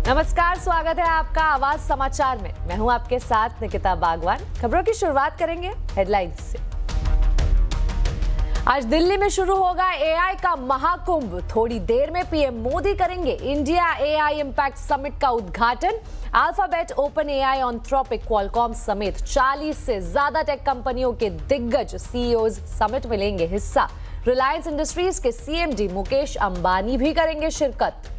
नमस्कार, स्वागत है आपका आवाज समाचार में। मैं हूं आपके साथ निकिता बागवान। खबरों की शुरुआत करेंगे हेडलाइंस से। आज दिल्ली में शुरू होगा एआई का महाकुंभ। थोड़ी देर में पीएम मोदी करेंगे इंडिया एआई इंपैक्ट समिट का उद्घाटन। Alphabet, open AI, Anthropic, Qualcomm समेत 40 से ज्यादा टेक कंपनियों के दिग्गज सीईओज समिट में लेंगे हिस्सा। रिलायंस इंडस्ट्रीज के सीएमडी मुकेश अंबानी भी करेंगे शिरकत।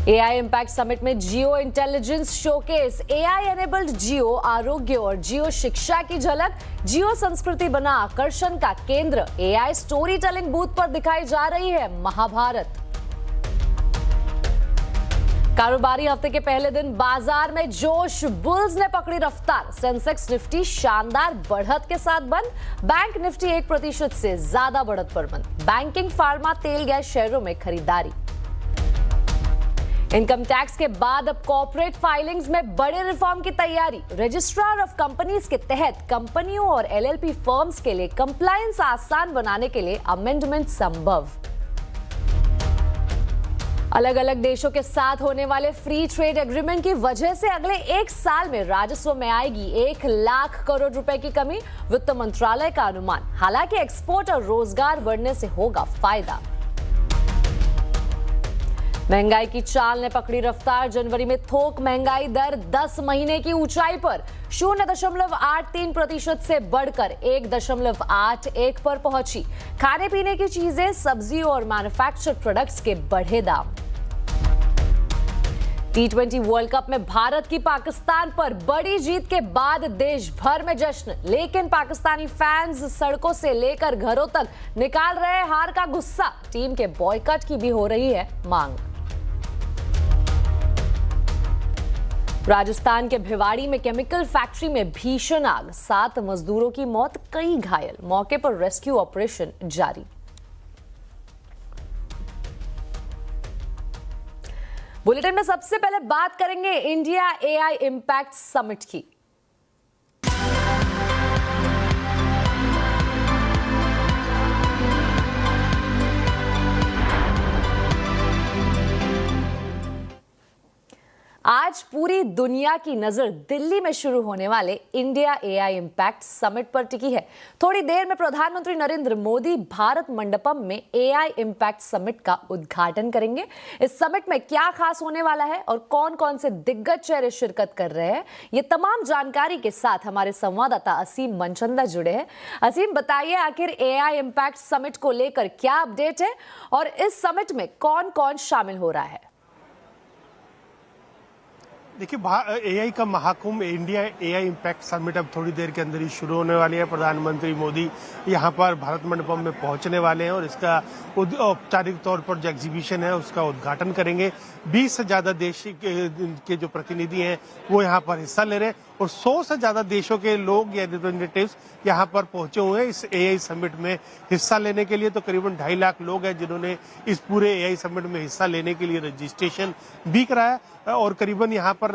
एआई इंपैक्ट समिट में जियो इंटेलिजेंस शोकेस, एआई एनेबल्ड जियो आरोग्य और जियो शिक्षा की झलक। जियो संस्कृति बना आकर्षण का केंद्र। एआई स्टोरी टेलिंग बूथ पर दिखाई जा रही है महाभारत। कारोबारी हफ्ते के पहले दिन बाजार में जोश, बुल्स ने पकड़ी रफ्तार। सेंसेक्स निफ्टी शानदार बढ़त के साथ बंद। बैंक निफ्टी 1% से ज्यादा बढ़त पर बंद। बैंकिंग, फार्मा, तेल, गैस शेयरों में खरीदारी। इनकम टैक्स के बाद अब कॉर्पोरेट फाइलिंग्स में बड़े रिफॉर्म की तैयारी। रजिस्ट्रार ऑफ कंपनीज के तहत कंपनियों और एलएलपी फर्म्स के लिए कंप्लायंस आसान बनाने के लिए अमेंडमेंट संभव। अलग अलग देशों के साथ होने वाले फ्री ट्रेड एग्रीमेंट की वजह से अगले 1 साल में राजस्व में आएगी 1 लाख करोड़ रुपए की कमी, वित्त मंत्रालय का अनुमान। हालांकि एक्सपोर्ट और रोजगार बढ़ने से होगा फायदा। महंगाई की चाल ने पकड़ी रफ्तार। जनवरी में थोक महंगाई दर 10 महीने की ऊंचाई पर 0.83% से बढ़कर 1.81 पर पहुंची। खाने पीने की चीजें, सब्जियों और मैन्युफैक्चर्ड प्रोडक्ट्स के बढ़े दाम। T20 वर्ल्ड कप में भारत की पाकिस्तान पर बड़ी जीत के बाद देश भर में जश्न, लेकिन पाकिस्तानी फैंस सड़कों से लेकर घरों तक निकाल रहे हार का गुस्सा। टीम के बॉयकॉट की भी हो रही है मांग। राजस्थान के भिवाड़ी में केमिकल फैक्ट्री में भीषण आग, 7 मजदूरों की मौत, कई घायल। मौके पर रेस्क्यू ऑपरेशन जारी। बुलेटिन में सबसे पहले बात करेंगे इंडिया एआई इंपैक्ट समिट की। आज पूरी दुनिया की नजर दिल्ली में शुरू होने वाले इंडिया एआई इंपैक्ट समिट पर टिकी है। थोड़ी देर में प्रधानमंत्री नरेंद्र मोदी भारत मंडपम में एआई इंपैक्ट समिट का उद्घाटन करेंगे। इस समिट में क्या खास होने वाला है और कौन कौन से दिग्गज चेहरे शिरकत कर रहे हैं, ये तमाम जानकारी के साथ हमारे संवाददाता असीम मनचंदा जुड़े हैं। असीम, बताइए आखिर एआई इंपैक्ट समिट को लेकर क्या अपडेट है और इस समिट में कौन कौन शामिल हो रहा है? देखिए, एआई का Mahakumbh India AI impact summit अब थोड़ी देर के अंदर ही शुरू होने वाली है। प्रधानमंत्री मोदी यहां पर भारत मंडपम में पहुंचने वाले हैं और इसका औपचारिक तौर पर जो एग्जीबिशन है उसका उद्घाटन करेंगे। 20 से ज्यादा देश के जो प्रतिनिधि हैं वो यहां पर हिस्सा ले रहे हैं और 100 से ज्यादा देशों के लोग या रिप्रेजेंटेटिव्स यहां पर पहुंचे हुए हैं इस एआई समिट में हिस्सा लेने के लिए। तो करीबन 2.5 लाख लोग हैं जिन्होंने इस पूरे एआई समिट में हिस्सा लेने के लिए रजिस्ट्रेशन भी कराया और करीबन यहाँ पर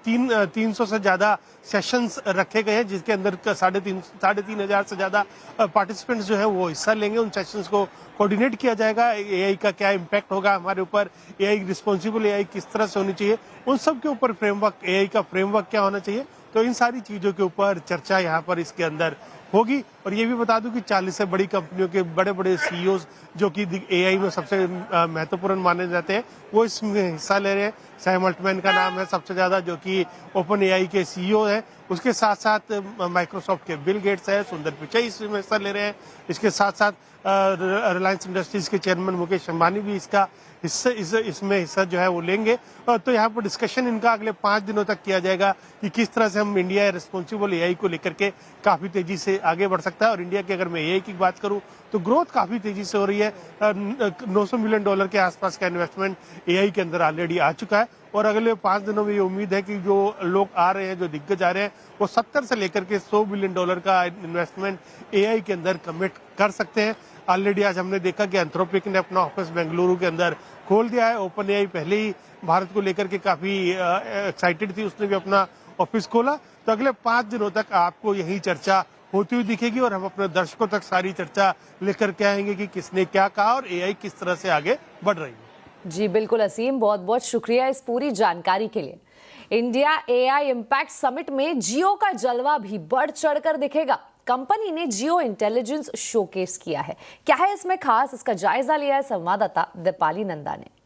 300 से ज्यादा सेशंस रखे गए हैं जिसके अंदर 3,500 से ज्यादा पार्टिसिपेंट्स जो है वो हिस्सा लेंगे। उन सेशंस को कोऑर्डिनेट किया जाएगा। एआई का क्या इम्पैक्ट होगा हमारे ऊपर, एआई रिस्पॉन्सिबल एआई किस तरह से होनी चाहिए, उन सब के ऊपर फ्रेमवर्क, एआई का फ्रेमवर्क क्या होना चाहिए, तो इन सारी चीजों के ऊपर चर्चा यहाँ पर इसके अंदर होगी। और ये भी बता दूं कि 40 से बड़ी कंपनियों के बड़े बड़े सीईओज जो कि एआई में सबसे महत्वपूर्ण माने जाते हैं वो इसमें हिस्सा ले रहे हैं। सैम अल्टमैन का नाम है सबसे ज्यादा, जो कि ओपन एआई के सीईओ है। उसके साथ साथ माइक्रोसॉफ्ट के बिल गेट्स है, सुंदर पिचाई इसमें हिस्सा ले रहे हैं। इसके साथ साथ रिलायंस इंडस्ट्रीज के चेयरमैन मुकेश अंबानी भी इसमें हिस्सा जो है वो लेंगे। तो यहाँ पर डिस्कशन इनका अगले 5 दिनों तक किया जाएगा कि किस तरह से हम इंडिया रिस्पॉन्सिबल एआई को लेकर के काफी तेजी से आगे बढ़ सकता है। और इंडिया की अगर मैं एआई की बात करूं तो ग्रोथ काफी तेजी से हो रही है। $900 मिलियन के आसपास का इन्वेस्टमेंट एआई के अंदर ऑलरेडी आ चुका है और अगले 5 दिनों में ये उम्मीद है कि जो लोग आ रहे हैं, जो दिग्गज आ रहे हैं, वो 70 से लेकर के $100 बिलियन का इन्वेस्टमेंट एआई के अंदर कमिट कर सकते हैं। ऑलरेडी आज हमने देखा कि एंथ्रोपिक ने अपना ऑफिस बेंगलुरु के अंदर खोल दिया है। ओपन एआई पहले ही भारत को लेकर के काफी एक्साइटेड थी, उसने भी अपना ऑफिस खोला। तो अगले 5 दिनों तक आपको यही चर्चा होती हुई दिखेगी और हम अपने दर्शकों तक सारी चर्चा लेकर के आएंगे कि किसने क्या कहा और एआई किस तरह से आगे बढ़ रही है। जी बिल्कुल असीम, बहुत बहुत शुक्रिया इस पूरी जानकारी के लिए। इंडिया एआई इम्पैक्ट समिट में जियो का जलवा भी बढ़ चढ़कर दिखेगा। कंपनी ने जियो इंटेलिजेंस शोकेस किया है। क्या है इसमें खास, इसका जायजा लिया है संवाददाता दीपाली नंदा ने।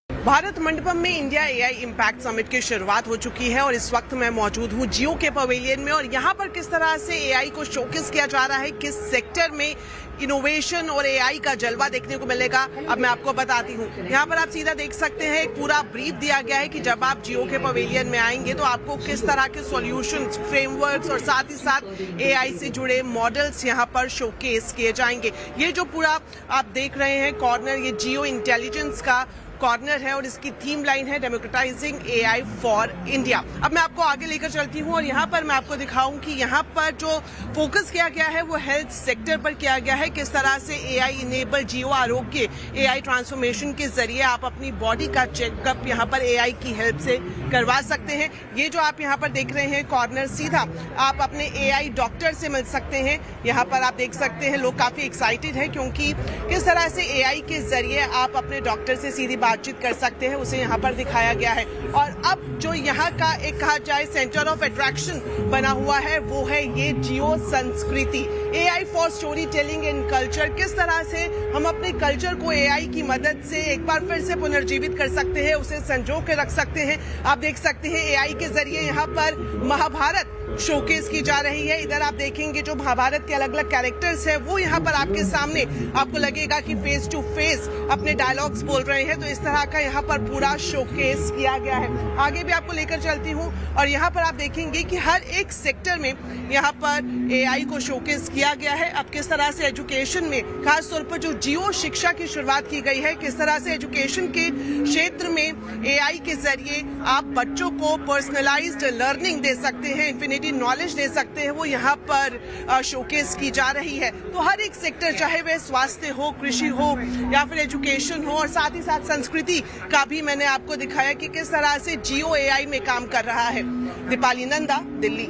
भारत मंडपम में इंडिया एआई इम्पैक्ट समिट की शुरुआत हो चुकी है और इस वक्त मैं मौजूद हूं जियो के पवेलियन में। और यहां पर किस तरह से एआई को शोकेस किया जा रहा है, किस सेक्टर में इनोवेशन और एआई का जलवा देखने को मिलेगा, अब मैं आपको बताती हूं। यहां पर आप सीधा देख सकते हैं, एक पूरा ब्रीफ दिया गया है कि जब आप जियो के पवेलियन में आएंगे तो आपको किस तरह के सॉल्यूशंस, फ्रेमवर्क्स और साथ ही साथ एआई से जुड़े मॉडल्स यहां पर शोकेस किए जाएंगे। ये जो पूरा आप देख रहे हैं कॉर्नर, ये जियो इंटेलिजेंस का कॉर्नर है और इसकी थीम लाइन है डेमोक्रेटाइजिंग एआई फॉर इंडिया। अब मैं आपको आगे लेकर चलती हूं और यहां पर मैं आपको दिखाऊं कि यहां पर जो फोकस किया गया है वो हेल्थ सेक्टर पर किया गया है। किस तरह से एआई इनेबल जियो आरोग्य एआई ट्रांसफॉर्मेशन के जरिए आप अपनी बॉडी का चेकअप यहां पर एआई की हेल्प से करवा सकते हैं। ये जो आप यहां पर देख रहे हैं कॉर्नर, सीधा आप अपने एआई डॉक्टर से मिल सकते हैं। यहां पर आप देख सकते हैं लोग काफी एक्साइटेड है क्योंकि किस तरह से एआई के जरिए आप अपने डॉक्टर से सीधी बातचीत कर सकते हैं, उसे यहाँ पर दिखाया गया है। और अब जो यहाँ का एक कहा जाए सेंटर ऑफ अट्रैक्शन बना हुआ है वो है ये जियो संस्कृति, AI for story telling and culture. किस तरह से हम अपने कल्चर को एआई की मदद से एक बार फिर से पुनर्जीवित कर सकते हैं, उसे संजो के रख सकते हैं। आप देख सकते हैं एआई के जरिए यहाँ पर महाभारत शोकेस की जा रही है। इधर आप देखेंगे जो महाभारत के अलग अलग कैरेक्टर्स हैं वो यहाँ पर आपके सामने आपको लगेगा कि फेस टू फेस अपने डायलॉग्स बोल रहे हैं। तो इस तरह का यहाँ पर पूरा शोकेस किया गया है। आगे भी आपको लेकर चलती हूँ और यहाँ पर आप देखेंगे कि हर एक सेक्टर में यहाँ पर एआई को शोकेस किया गया है। अब किस तरह से एजुकेशन में खास तौर पर जो जियो शिक्षा की शुरुआत की गई है, किस तरह से एजुकेशन के क्षेत्र में एआई के जरिए आप बच्चों को पर्सनलाइज्ड लर्निंग दे सकते हैं, इन्फिनिटी नॉलेज दे सकते हैं, वो यहाँ पर शोकेस की जा रही है। तो हर एक सेक्टर, चाहे वह स्वास्थ्य हो, कृषि हो या फिर एजुकेशन हो और साथ ही साथ संस्कृति का भी मैंने आपको दिखाया कि किस तरह से जियो एआई में काम कर रहा है। दीपाली नंदा, दिल्ली।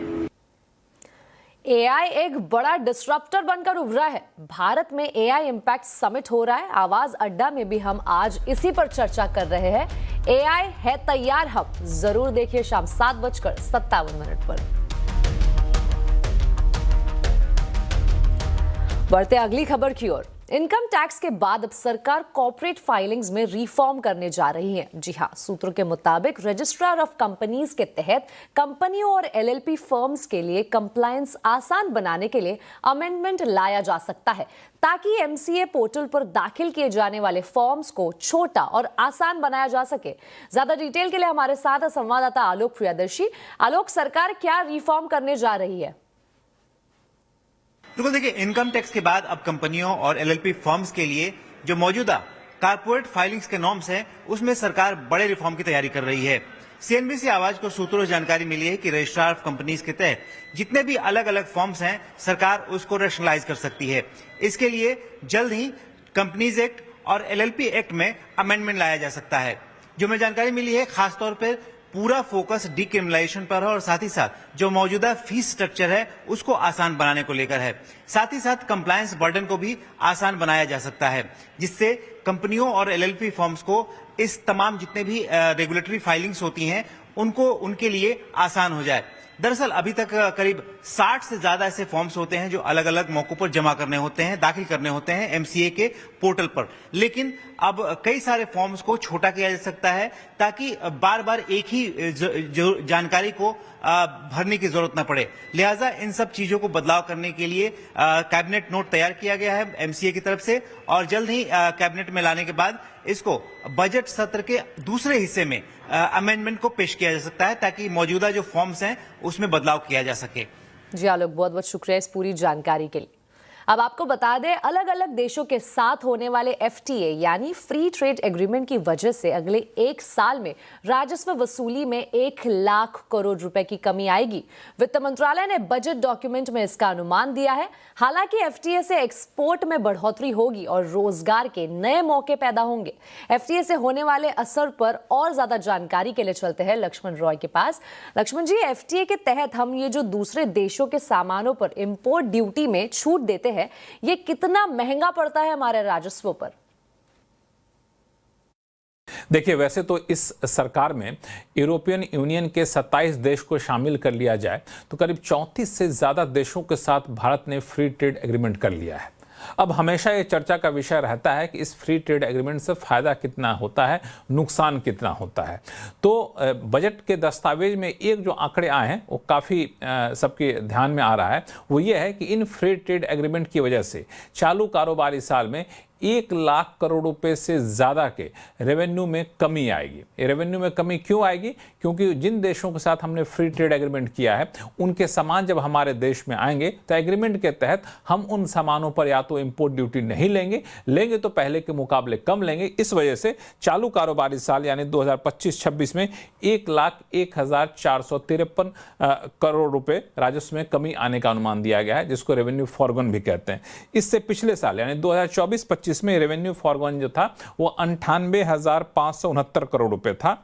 एआई एक बड़ा डिस्रप्टर बनकर उभरा है। भारत में एआई इम्पैक्ट समिट हो रहा है। आवाज अड्डा में भी हम आज इसी पर चर्चा कर रहे हैं। एआई है तैयार हम, जरूर देखिए शाम 7:57 पर। बढ़ते अगली खबर की ओर। इनकम टैक्स के बाद अब सरकार कॉर्पोरेट फाइलिंग्स में रिफॉर्म करने जा रही है। जी हां, सूत्रों के मुताबिक रजिस्ट्रार ऑफ कंपनीज के तहत कंपनियों और एलएलपी फर्म्स के लिए कंप्लायंस आसान बनाने के लिए अमेंडमेंट लाया जा सकता है ताकि एमसीए पोर्टल पर दाखिल किए जाने वाले फॉर्म्स को छोटा और आसान बनाया जा सके। ज्यादा डिटेल के लिए हमारे साथ संवाददाता आलोक प्रियदर्शी। आलोक, सरकार क्या रिफॉर्म करने जा रही है? बिल्कुल, देखिए, इनकम टैक्स के बाद अब कंपनियों और एलएलपी फर्म्स के लिए जो मौजूदा कारपोरेट फाइलिंग्स के नॉर्म्स हैं उसमें सरकार बड़े रिफॉर्म की तैयारी कर रही है। सीएनबीसी आवाज को सूत्रों से जानकारी मिली है कि रजिस्ट्रार ऑफ कंपनीज के तहत जितने भी अलग अलग फॉर्म्स हैं सरकार उसको रैशनलाइज कर सकती है। इसके लिए जल्द ही कंपनीज एक्ट और एलएलपी एक्ट में अमेंडमेंट लाया जा सकता है। जो हमें जानकारी मिली है खासतौर पर पूरा फोकस डीक्रिमिनलाइजेशन पर है और साथ ही साथ जो मौजूदा फीस स्ट्रक्चर है उसको आसान बनाने को लेकर है। साथ ही साथ कंप्लायंस बर्डन को भी आसान बनाया जा सकता है जिससे कंपनियों और एलएलपी फर्म्स को इस तमाम जितने भी रेगुलेटरी फाइलिंग्स होती हैं उनको उनके लिए आसान हो जाए। दरअसल अभी तक करीब 60 से ज्यादा ऐसे फॉर्म्स होते हैं जो अलग अलग मौकों पर जमा करने होते हैं, दाखिल करने होते हैं एमसीए के पोर्टल पर। लेकिन अब कई सारे फॉर्म्स को छोटा किया जा सकता है ताकि बार बार एक ही जानकारी को भरने की जरूरत न पड़े। लिहाजा इन सब चीजों को बदलाव करने के लिए कैबिनेट नोट तैयार किया गया है एमसीए की तरफ से और जल्द ही कैबिनेट में लाने के बाद इसको बजट सत्र के दूसरे हिस्से में अमेंडमेंट को पेश किया जा सकता है ताकि मौजूदा जो फॉर्म्स हैं उसमें बदलाव किया जा सके। जी आलोक, बहुत बहुत शुक्रिया इस पूरी जानकारी के लिए। अब आपको बता दें, अलग अलग देशों के साथ होने वाले एफटीए यानी फ्री ट्रेड एग्रीमेंट की वजह से अगले 1 साल में राजस्व वसूली में 1 लाख करोड़ रुपए की कमी आएगी। वित्त मंत्रालय ने बजट डॉक्यूमेंट में इसका अनुमान दिया है। हालांकि एफटीए से एक्सपोर्ट में बढ़ोतरी होगी और रोजगार के नए मौके पैदा होंगे। एफटीए से होने वाले असर पर और ज्यादा जानकारी के लिए चलते हैं लक्ष्मण रॉय के पास। लक्ष्मण जी, एफटीए के तहत हम ये जो दूसरे देशों के सामानों पर इंपोर्ट ड्यूटी में छूट देते हैं, ये कितना महंगा पड़ता है हमारे राजस्व पर? देखिए, वैसे तो इस सरकार में यूरोपियन यूनियन के 27 देश को शामिल कर लिया जाए तो करीब 34 से ज़्यादा देशों के साथ भारत ने फ्री ट्रेड एग्रीमेंट कर लिया है। अब हमेशा ये चर्चा का विषय रहता है कि इस फ्री ट्रेड एग्रीमेंट से फ़ायदा कितना होता है, नुकसान कितना होता है। तो बजट के दस्तावेज में एक जो आंकड़े आए हैं वो काफ़ी सबके ध्यान में आ रहा है। वो ये है कि इन फ्री ट्रेड एग्रीमेंट की वजह से चालू कारोबारी साल में 1 लाख करोड़ रुपए से ज़्यादा के रेवेन्यू में कमी आएगी। ये रेवेन्यू में कमी क्यों आएगी? क्योंकि जिन देशों के साथ हमने फ्री ट्रेड एग्रीमेंट किया है उनके सामान जब हमारे देश में आएंगे तो एग्रीमेंट के तहत हम उन सामानों पर या तो इंपोर्ट ड्यूटी नहीं लेंगे तो पहले के मुकाबले कम लेंगे। इस वजह से चालू कारोबारी साल यानी 2025-26 में 1,01,453 करोड़ रुपए राजस्व में कमी आने का अनुमान दिया गया है, जिसको रेवेन्यू फॉरगॉन भी कहते हैं। इससे पिछले साल यानी 2024-25 में रेवेन्यू फॉरगॉन जो था वो 98,569 करोड़ रुपए था।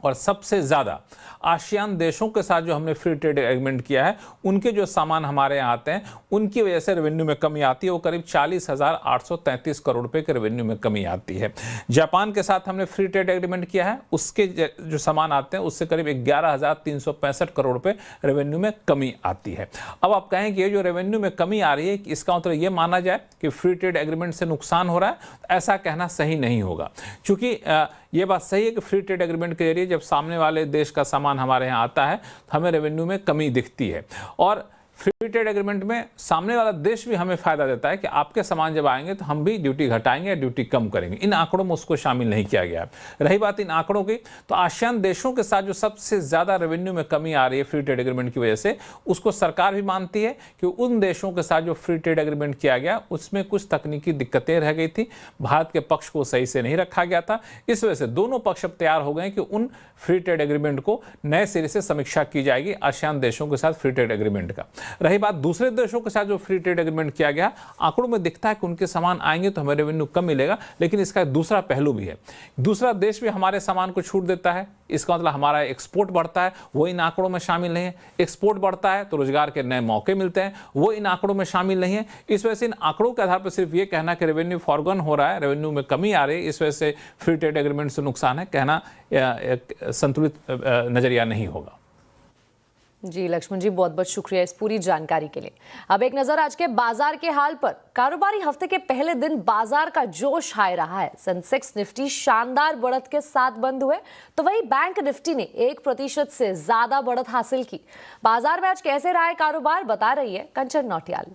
और सबसे ज़्यादा आसियान देशों के साथ जो हमने फ्री ट्रेड एग्रीमेंट किया है उनके जो सामान हमारे यहाँ आते हैं उनकी वजह से रेवेन्यू में कमी आती है। वो करीब 40,833 करोड़ रुपए के रेवेन्यू में कमी आती है। जापान के साथ हमने फ्री ट्रेड एग्रीमेंट किया है, उसके जो सामान आते हैं उससे करीब 11,365 करोड़ रुपए रेवेन्यू में कमी आती है। अब आप कहें कि ये जो रेवेन्यू में कमी आ रही है इसका मतलब ये माना जाए कि फ्री ट्रेड एग्रीमेंट से नुकसान हो रहा है, ऐसा कहना सही नहीं होगा। चूंकि ये बात सही है कि फ्री ट्रेड एग्रीमेंट के जरिए जब सामने वाले देश का सामान हमारे यहाँ आता है तो हमें रेवेन्यू में कमी दिखती है। और फ्री ट्रेड एग्रीमेंट में सामने वाला देश भी हमें फायदा देता है कि आपके सामान जब आएंगे तो हम भी ड्यूटी घटाएंगे या ड्यूटी कम करेंगे। इन आंकड़ों में उसको शामिल नहीं किया गया है। रही बात इन आंकड़ों की, तो आसियान देशों के साथ जो सबसे ज़्यादा रेवेन्यू में कमी आ रही है फ्री ट्रेड एग्रीमेंट की वजह से, उसको सरकार भी मानती है कि उन देशों के साथ जो फ्री ट्रेड एग्रीमेंट किया गया उसमें कुछ तकनीकी दिक्कतें रह गई थी, भारत के पक्ष को सही से नहीं रखा गया था। इस वजह से दोनों पक्ष अब तैयार हो गए कि उन फ्री ट्रेड एग्रीमेंट को नए सिरे से समीक्षा की जाएगी आसियान देशों के साथ फ्री ट्रेड एग्रीमेंट का। रही बात दूसरे देशों के साथ जो फ्री ट्रेड एग्रीमेंट किया गया, आंकड़ों में दिखता है कि उनके सामान आएंगे तो हमें रेवेन्यू कम मिलेगा, लेकिन इसका दूसरा पहलू भी है। दूसरा देश भी हमारे सामान को छूट देता है, इसका मतलब हमारा एक्सपोर्ट बढ़ता है, वो इन आंकड़ों में शामिल नहीं है। एक्सपोर्ट बढ़ता है तो रोजगार के नए मौके मिलते हैं, वो इन आंकड़ों में शामिल नहीं है। इस वजह से इन आंकड़ों के आधार पर सिर्फ ये कहना कि रेवेन्यू फॉरगॉन हो रहा है, रेवेन्यू में कमी आ रही है, इस वजह से फ्री ट्रेड एग्रीमेंट से नुकसान है, कहना एक संतुलित नजरिया नहीं होगा। जी लक्ष्मण जी, बहुत बहुत शुक्रिया इस पूरी जानकारी के लिए। अब एक नजर आज के बाजार के हाल पर। कारोबारी हफ्ते के पहले दिन बाजार का जोश हाय रहा है। सेंसेक्स निफ्टी शानदार बढ़त के साथ बंद हुए, तो वही बैंक निफ्टी ने 1% से ज्यादा बढ़त हासिल की। बाजार में आज कैसे रहा है कारोबार, बता रही है कंचन नौटियाल।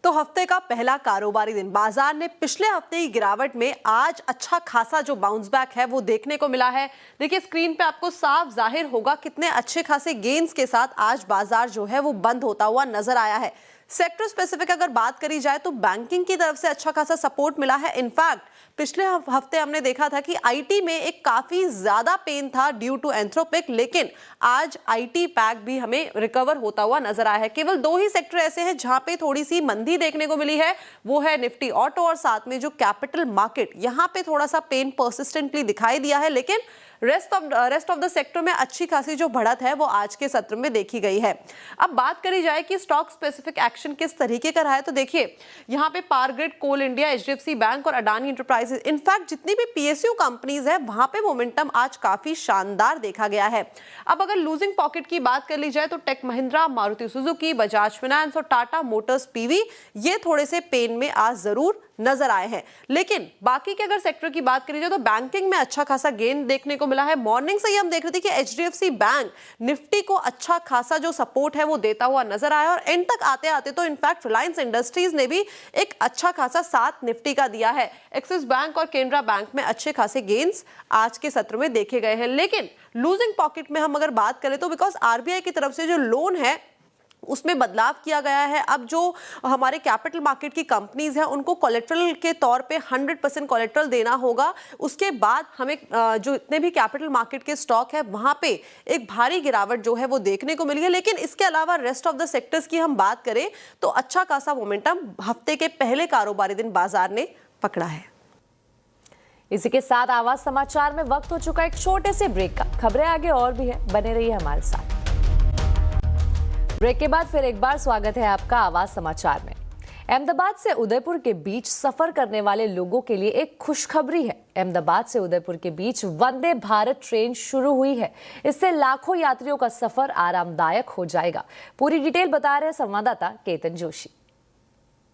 तो हफ्ते का पहला कारोबारी दिन बाजार ने पिछले हफ्ते की गिरावट में आज अच्छा खासा जो बाउंस बैक है वो देखने को मिला है। देखिए स्क्रीन पे आपको साफ जाहिर होगा कितने अच्छे खासे गेन्स के साथ आज बाजार जो है वो बंद होता हुआ नजर आया है। सेक्टर स्पेसिफिक अगर बात करी जाए तो बैंकिंग की तरफ से अच्छा खासा सपोर्ट मिला है। इनफैक्ट पिछले हफ्ते हमने देखा था कि आईटी में एक काफी ज्यादा पेन था ड्यू टू एंथ्रोपिक, लेकिन आज आईटी पैक भी हमें रिकवर होता हुआ नजर आया है। केवल 2 ही सेक्टर ऐसे हैं जहां पे थोड़ी सी मंदी देखने को मिली है, वो है निफ्टी ऑटो और साथ में जो कैपिटल मार्केट, यहां पे थोड़ा सा पेन परसिस्टेंटली दिखाई दिया है। लेकिन रेस्ट ऑफ द सेक्टर में अच्छी खासी जो बढ़त है वो आज के सत्र में देखी गई है। अब बात करी जाए कि स्टॉक स्पेसिफिक एक्शन किस तरीके का रहा है, तो देखिए यहाँ पे पावर ग्रिड, कोल इंडिया, एचडीएफसी बैंक और अडानी एंटरप्राइजेज, इनफैक्ट जितनी भी पीएसयू कंपनीज है वहां पे मोमेंटम आज काफी शानदार देखा गया है। अब अगर लूजिंग पॉकेट की बात कर ली जाए तो Tech Mahindra, Maruti Suzuki, Bajaj Finance और टाटा मोटर्स पीवी ये थोड़े से पेन में आज जरूर नजर आए हैं। लेकिन बाकी के अगर सेक्टर की बात करी जाए तो बैंकिंग में अच्छा खासा गेन देखने को मिला है। मॉर्निंग से ही हम देख रहे थे कि एचडीएफसी बैंक निफ्टी को अच्छा खासा जो सपोर्ट है वो देता हुआ नजर आया और एंड तक आते आते तो इनफैक्ट रिलायंस इंडस्ट्रीज ने भी एक अच्छा खासा साथ निफ्टी का दिया है। एक्सिस बैंक और केनरा बैंक में अच्छे खासे गेन्स आज के सत्र में देखे गए हैं। लेकिन लूजिंग पॉकेट में हम अगर बात करें तो बिकॉज आरबीआई की तरफ से जो लोन है उसमें बदलाव किया गया है। अब जो हमारे कैपिटल मार्केट की कंपनीज हैं उनको कोलेट्रल के तौर पे 100% कोलेट्रल देना होगा। उसके बाद हमें जो इतने भी कैपिटल मार्केट के स्टॉक है वहां पे एक भारी गिरावट जो है वो देखने को मिली है। लेकिन इसके अलावा रेस्ट ऑफ द सेक्टर्स की हम बात करें तो अच्छा खासा मोमेंटम हफ्ते के पहले कारोबारी दिन बाजार ने पकड़ा है। इसी के साथ आवाज समाचार में वक्त हो चुका है एक छोटे से ब्रेक का। खबरें आगे और भी है, बने रहिए हमारे साथ। ब्रेक के बाद फिर एक बार स्वागत है आपका आवाज समाचार में। अहमदाबाद से उदयपुर के बीच सफर करने वाले लोगों के लिए एक खुशखबरी है। अहमदाबाद से उदयपुर के बीच वंदे भारत ट्रेन शुरू हुई है। इससे लाखों यात्रियों का सफर आरामदायक हो जाएगा। पूरी डिटेल बता रहे हैं संवाददाता केतन जोशी।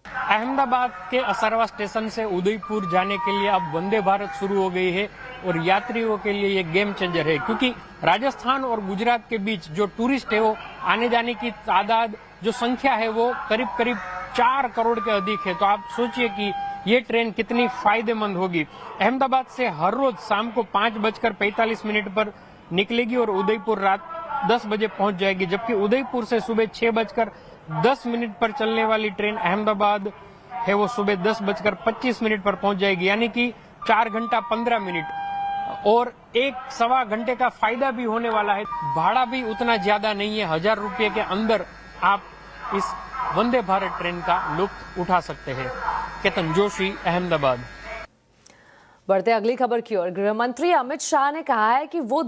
अहमदाबाद के असरवा स्टेशन से उदयपुर जाने के लिए अब वंदे भारत शुरू हो गई है और यात्रियों के लिए ये गेम चेंजर है, क्योंकि राजस्थान और गुजरात के बीच जो टूरिस्ट है वो आने जाने की तादाद जो संख्या है वो करीब करीब 4 करोड़ के अधिक है। तो आप सोचिए कि ये ट्रेन कितनी फायदेमंद होगी। अहमदाबाद से हर रोज शाम को 5:45 पर निकलेगी और उदयपुर रात 10 बजे पहुंच जाएगी, जबकि उदयपुर से सुबह 6:10 पर चलने वाली ट्रेन अहमदाबाद है वो सुबह 10:25 पर पहुंच जाएगी, यानी कि 4 घंटा 15 मिनट और 1-1.25 घंटे का फायदा भी होने वाला है। भाड़ा भी उतना ज्यादा नहीं है, 1000 रुपये के अंदर आप इस वंदे भारत ट्रेन का लुत्फ उठा सकते हैं। केतन जोशी, अहमदाबाद। बढ़ते अगली खबर की ओर। गृह मंत्री अमित शाह ने कहा है कि वो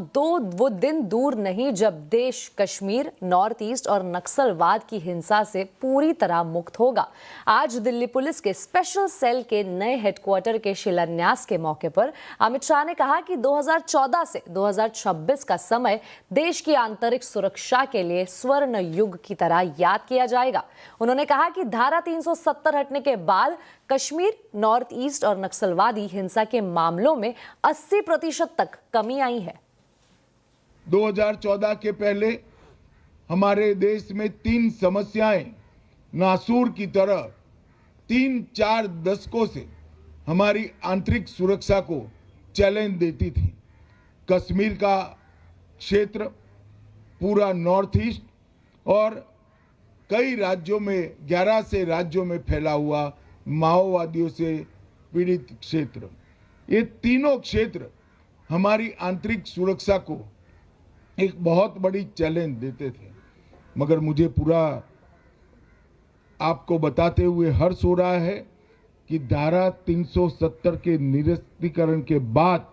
दिन दूर नहीं जब देश कश्मीर, नॉर्थ ईस्ट और नक्सलवाद की हिंसा से पूरी तरह मुक्त होगा। आज दिल्ली पुलिस के स्पेशल सेल के नए हेडक्वार्टर के शिलान्यास के मौके पर अमित शाह ने कहा कि 2014 से 2026 का समय देश की आंतरिक सुरक्षा के लिए स्वर्ण युग की तरह याद किया जाएगा। उन्होंने कहा कि धारा 370 हटने के बाद कश्मीर, नॉर्थ ईस्ट और नक्सलवादी हिंसा के मामलों में 80% तक कमी आई है। 2014 के पहले हमारे देश में 3 समस्याएं नासूर की तरह 3-4 दशकों से हमारी आंतरिक सुरक्षा को चैलेंज देती थी। कश्मीर का क्षेत्र, पूरा नॉर्थ ईस्ट और कई राज्यों में 11 से राज्यों में फैला हुआ माओवादियों से पीड़ित क्षेत्र, ये तीनों क्षेत्र हमारी आंतरिक सुरक्षा को एक बहुत बड़ी चैलेंज देते थे। मगर मुझे पूरा आपको बताते हुए हर्ष हो रहा है कि धारा 370 के निरस्तीकरण के बाद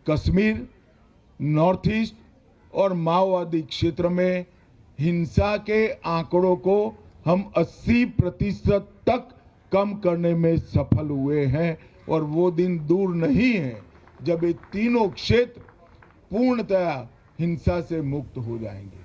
कश्मीर, नॉर्थ ईस्ट और माओवादी क्षेत्र में हिंसा के आंकड़ों को हम 80% तक कम करने में सफल हुए हैं और वो दिन दूर नहीं है जब ये तीनों क्षेत्र पूर्णतया हिंसा से मुक्त हो जाएंगे।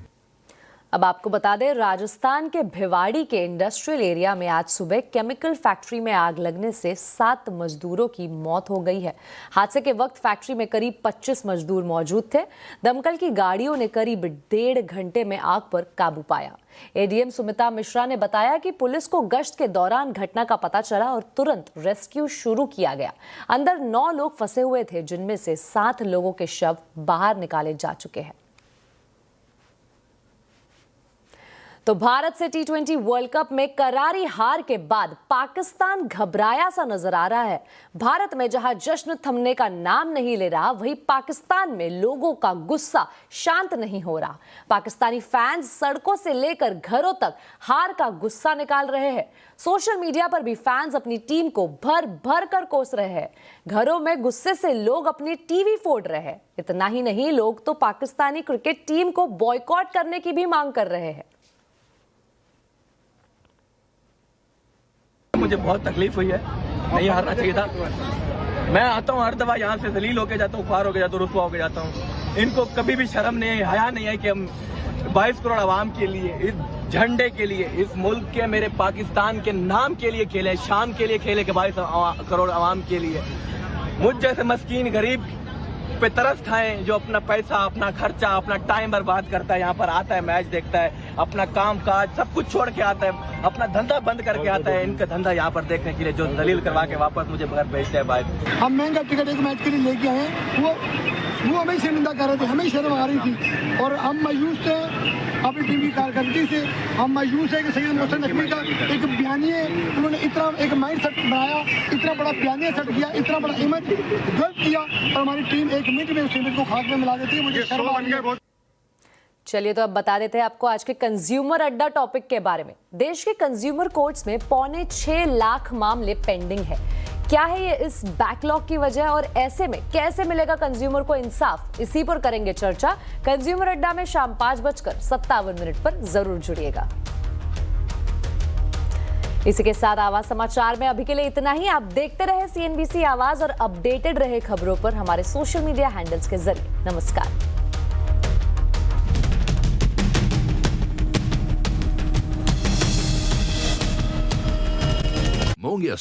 अब आपको बता दें, राजस्थान के भिवाड़ी के इंडस्ट्रियल एरिया में आज सुबह केमिकल फैक्ट्री में आग लगने से 7 मजदूरों की मौत हो गई है। हादसे के वक्त फैक्ट्री में करीब 25 मजदूर मौजूद थे। दमकल की गाड़ियों ने करीब 1.5 घंटे में आग पर काबू पाया। एडीएम सुमिता मिश्रा ने बताया कि पुलिस को गश्त के दौरान घटना का पता चला और तुरंत रेस्क्यू शुरू किया गया। अंदर 9 लोग फंसे हुए थे, जिनमें से 7 लोगों के शव बाहर निकाले जा चुके हैं। तो भारत से T20 वर्ल्ड कप में करारी हार के बाद पाकिस्तान घबराया सा नजर आ रहा है। भारत में जहां जश्न थमने का नाम नहीं ले रहा, वहीं पाकिस्तान में लोगों का गुस्सा शांत नहीं हो रहा। पाकिस्तानी फैंस सड़कों से लेकर घरों तक हार का गुस्सा निकाल रहे हैं। सोशल मीडिया पर भी फैंस अपनी टीम को भर भर कर कोस रहे हैं। घरों में गुस्से से लोग अपनी टीवी फोड़ रहे हैं। इतना ही नहीं, लोग तो पाकिस्तानी क्रिकेट टीम को बॉयकॉट करने की भी मांग कर रहे हैं। मुझे बहुत तकलीफ हुई है, नहीं हारना चाहिए था। मैं आता हूँ हर दफा यहाँ से जलील होके जाता हूँ, ख्वार होके जाता हूँ, रुसवा होके जाता हूँ। इनको कभी भी शर्म नहीं है, हया नहीं है कि हम 22 करोड़ आवाम के लिए, इस झंडे के लिए, इस मुल्क के, मेरे पाकिस्तान के नाम के लिए खेले, शान के लिए खेले, 22 करोड़ आवाम के लिए। मुझ जैसे मस्कीन गरीब पे तरस खाएं, जो अपना पैसा, अपना खर्चा, अपना टाइम बर्बाद करता है, यहाँ पर आता है, मैच देखता है, अपना काम काज सब कुछ छोड़ के आता है, अपना धंधा बंद करके आता है, इनका धंधा यहाँ पर देखने के लिए, जो दलील करवा के वापस मुझे घर भेजते हैं। भाई, हम महंगा टिकट एक मैच के लिए लेके आए, वो हमें शर्मिंदा कर रहे थे, हमें शर्म आ रही थी और हम मायूस थे अपनी टीम की कारकर्दगी से। हम मायूस है कि सैयद मोहसिन नकवी का एक बयानिए, उन्होंने इतना एक माइंड सेट बनाया, इतना बड़ा बयानिया सेट किया, इतना बड़ा इमेज गलत किया और हमारी टीम 1 मिनट में उस इमेज को खाक में मिला देती है। मुझे शर्म आ रही है। चलिए, तो अब बता देते हैं आपको आज के कंज्यूमर अड्डा टॉपिक के बारे में। देश के कंज्यूमर कोर्ट्स में 6.25 लाख मामले पेंडिंग है। क्या है ये इस बैकलॉग की वजह और ऐसे में कैसे मिलेगा कंज्यूमर को इंसाफ, इसी पर करेंगे चर्चा। कंज्यूमर अड्डा में शाम 5:57 पर जरूर जुड़िएगा। इसी के साथ आवाज समाचार में अभी के लिए इतना ही। आप देखते रहे CNBC आवाज और अपडेटेड रहे खबरों पर हमारे सोशल मीडिया हैंडल्स के जरिए। नमस्कार। Mongia